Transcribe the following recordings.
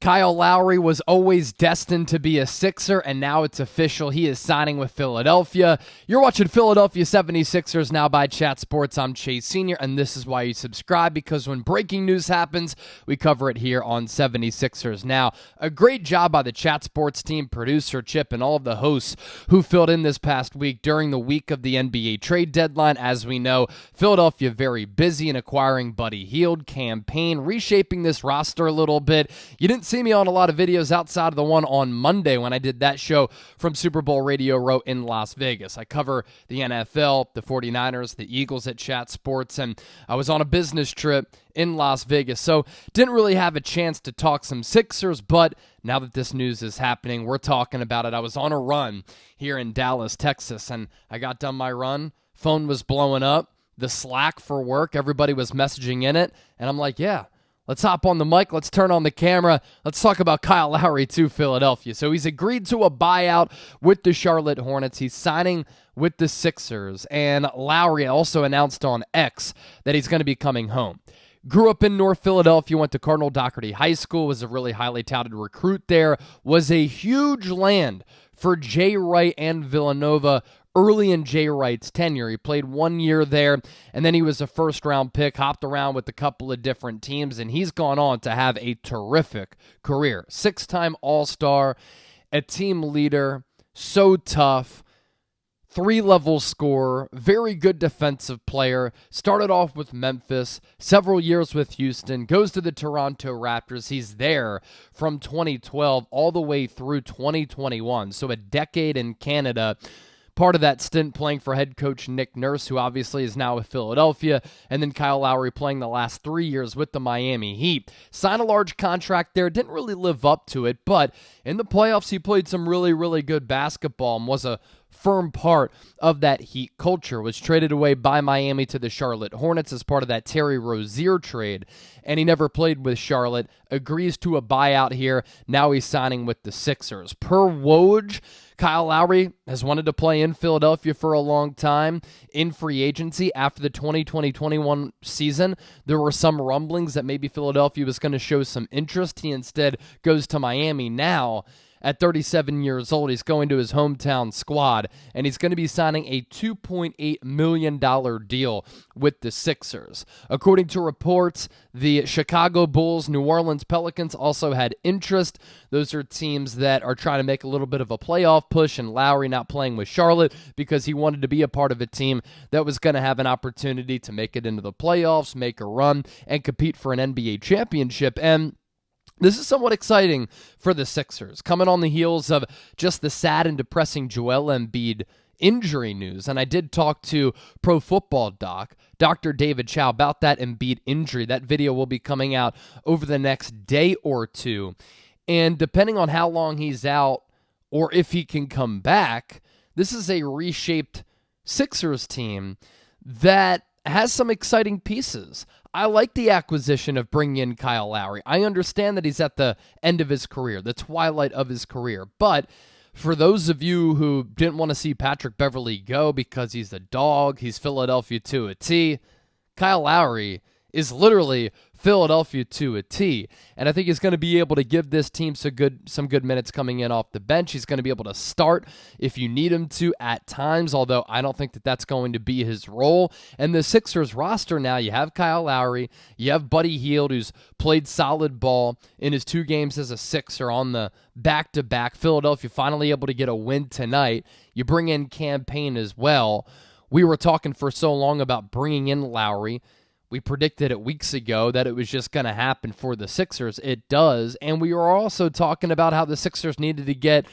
Kyle Lowry was always destined to be a Sixer, and now it's official. He is signing with Philadelphia. You're watching Philadelphia 76ers Now by Chat Sports. I'm Chase Sr., and this is why you subscribe, because when breaking news happens, we cover it here on 76ers Now. A great job by the Chat Sports team, producer Chip, and all of the hosts who filled in this past week during the week of the NBA trade deadline. As we know, Philadelphia very busy in acquiring Buddy Hield, campaign, reshaping this roster a little bit. You didn't see me on a lot of videos outside of the one on Monday when I did that show from Super Bowl Radio Row in Las Vegas. I cover the NFL, the 49ers, the Eagles at Chat Sports, and I was on a business trip in Las Vegas, so didn't really have a chance to talk some Sixers, but now that this news is happening, we're talking about it. I was on a run here in Dallas, Texas, and I got done my run. Phone was blowing up. The Slack for work, everybody was messaging in it, and I'm like, yeah, let's hop on the mic. Let's turn on the camera. Let's talk about Kyle Lowry to Philadelphia. So he's agreed to a buyout with the Charlotte Hornets. He's signing with the Sixers. And Lowry also announced on X that he's going to be coming home. Grew up in North Philadelphia, went to Cardinal Doherty High School, was a really highly touted recruit there, was a huge land for Jay Wright and Villanova early in Jay Wright's tenure. He played 1 year there, and then he was a first-round pick, hopped around with a couple of different teams, and he's gone on to have a terrific career. Six-time All-Star, a team leader, so tough, three-level scorer, very good defensive player, started off with Memphis, several years with Houston, goes to the Toronto Raptors. He's there from 2012 all the way through 2021, so a decade in Canada. Part of that stint playing for head coach Nick Nurse, who obviously is now with Philadelphia, and then Kyle Lowry playing the last 3 years with the Miami Heat. Signed a large contract there, didn't really live up to it, but in the playoffs he played some really, really good basketball and was a firm part of that Heat culture. Was traded away by Miami to the Charlotte Hornets as part of that Terry Rozier trade, and he never played with Charlotte. Agrees to a buyout here. Now he's signing with the Sixers. Per Woj, Kyle Lowry has wanted to play in Philadelphia for a long time. In free agency after the 2020-21 season, there were some rumblings that maybe Philadelphia was going to show some interest. He instead goes to Miami. Now, at 37 years old, he's going to his hometown squad, and he's going to be signing a $2.8 million deal with the Sixers. According to reports, the Chicago Bulls, New Orleans Pelicans also had interest. Those are teams that are trying to make a little bit of a playoff push, and Lowry not playing with Charlotte because he wanted to be a part of a team that was going to have an opportunity to make it into the playoffs, make a run, and compete for an NBA championship. And this is somewhat exciting for the Sixers, coming on the heels of just the sad and depressing Joel Embiid injury news. And I did talk to Pro Football Doc, Dr. David Chow, about that Embiid injury. That video will be coming out over the next day or two. And depending on how long he's out or if he can come back, this is a reshaped Sixers team that has some exciting pieces. I like the acquisition of bringing in Kyle Lowry. I understand that he's at the end of his career, the twilight of his career. But for those of you who didn't want to see Patrick Beverley go because he's a dog, he's Philadelphia to a T, Kyle Lowry is literally Philadelphia to a T. And I think he's going to be able to give this team some good minutes coming in off the bench. He's going to be able to start if you need him to at times, although I don't think that that's going to be his role. And the Sixers roster now, you have Kyle Lowry, you have Buddy Hield, who's played solid ball in his 2 games as a Sixer on the back-to-back. Philadelphia finally able to get a win tonight. You bring in campaign as well. We were talking for so long about bringing in Lowry. We predicted it weeks ago that it was just going to happen for the Sixers. It does. And we were also talking about how the Sixers needed to get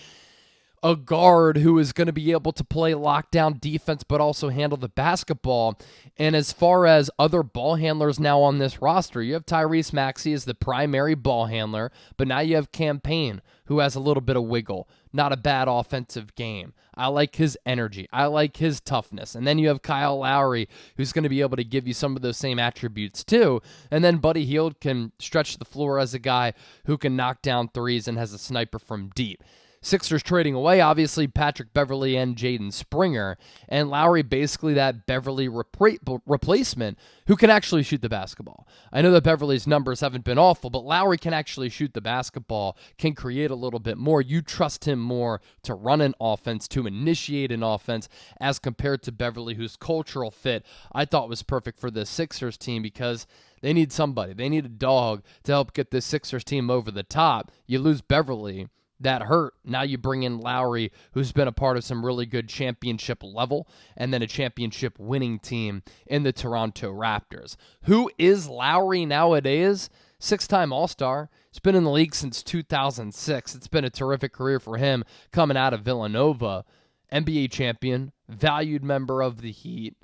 a guard who is going to be able to play lockdown defense but also handle the basketball. And as far as other ball handlers now on this roster, you have Tyrese Maxey as the primary ball handler, but now you have Campaign, who has a little bit of wiggle. Not a bad offensive game. I like his energy. I like his toughness. And then you have Kyle Lowry, who's going to be able to give you some of those same attributes too. And then Buddy Hield can stretch the floor as a guy who can knock down threes and has a sniper from deep. Sixers trading away, obviously, Patrick Beverley and Jaden Springer, and Lowry basically that Beverley replacement who can actually shoot the basketball. I know that Beverley's numbers haven't been awful, but Lowry can actually shoot the basketball, can create a little bit more. You trust him more to run an offense, to initiate an offense, as compared to Beverley, whose cultural fit I thought was perfect for this Sixers team because they need somebody. They need a dog to help get this Sixers team over the top. You lose Beverley, that hurt. Now you bring in Lowry, who's been a part of some really good championship level and then a championship winning team in the Toronto Raptors. Who is Lowry nowadays? 6-time All-Star. He's been in the league since 2006. It's been a terrific career for him coming out of Villanova. NBA champion, valued member of the Heat,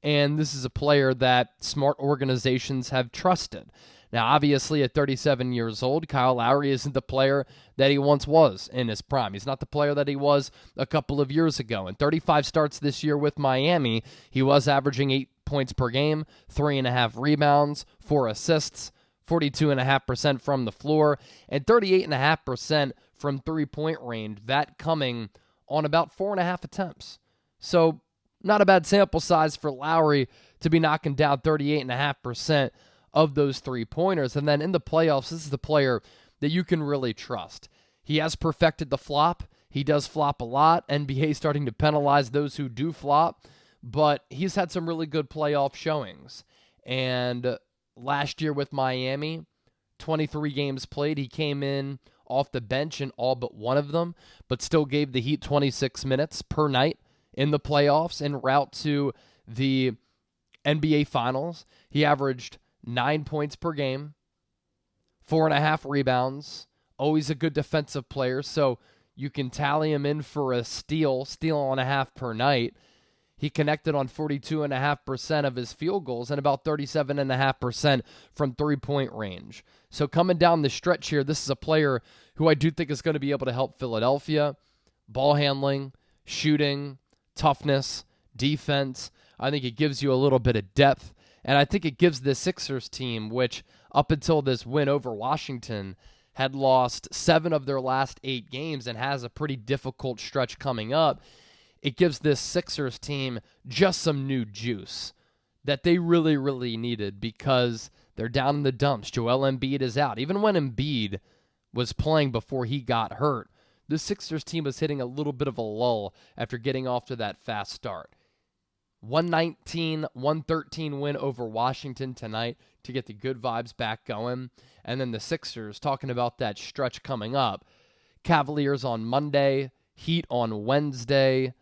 and this is a player that smart organizations have trusted. Now, obviously, at 37 years old, Kyle Lowry isn't the player that he once was in his prime. He's not the player that he was a couple of years ago. In 35 starts this year with Miami, he was averaging 8 points per game, 3.5 rebounds, 4 assists, 42.5% from the floor, and 38.5% from three-point range, that coming on about 4.5 attempts. So, not a bad sample size for Lowry to be knocking down 38.5% of those three-pointers. And then in the playoffs, this is the player that you can really trust. He has perfected the flop. He does flop a lot. NBA starting to penalize those who do flop. But he's had some really good playoff showings. And last year with Miami, 23 games played. He came in off the bench in all but one of them, but still gave the Heat 26 minutes per night in the playoffs en route to the NBA Finals. He averaged 9 points per game, 4.5 rebounds, always a good defensive player, so you can tally him in for a steal and a half per night. He connected on 42.5% of his field goals and about 37.5% from three-point range. So coming down the stretch here, this is a player who I do think is going to be able to help Philadelphia. Ball handling, shooting, toughness, defense. I think it gives you a little bit of depth. And I think it gives the Sixers team, which up until this win over Washington had lost 7 of their last 8 games and has a pretty difficult stretch coming up, it gives this Sixers team just some new juice that they really, really needed because they're down in the dumps. Joel Embiid is out. Even when Embiid was playing before he got hurt, the Sixers team was hitting a little bit of a lull after getting off to that fast start. 119-113 win over Washington tonight to get the good vibes back going. And then the Sixers, talking about that stretch coming up. Cavaliers on Monday, Heat on Wednesday,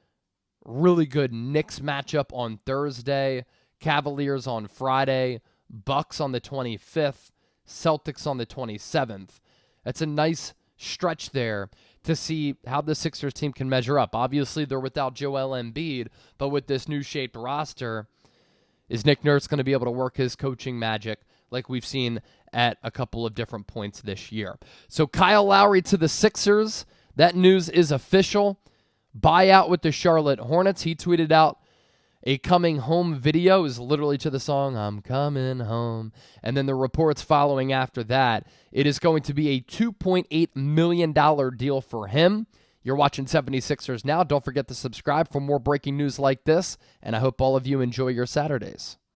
really good Knicks matchup on Thursday, Cavaliers on Friday, Bucks on the 25th, Celtics on the 27th. That's a nice stretch there to see how the Sixers team can measure up. Obviously, they're without Joel Embiid, but with this new shaped roster, is Nick Nurse going to be able to work his coaching magic like we've seen at a couple of different points this year? So Kyle Lowry to the Sixers. That news is official. Buyout with the Charlotte Hornets. He tweeted out a coming home video, is literally to the song, I'm coming home. And then the reports following after that, it is going to be a $2.8 million deal for him. You're watching 76ers Now. Don't forget to subscribe for more breaking news like this, and I hope all of you enjoy your Saturdays.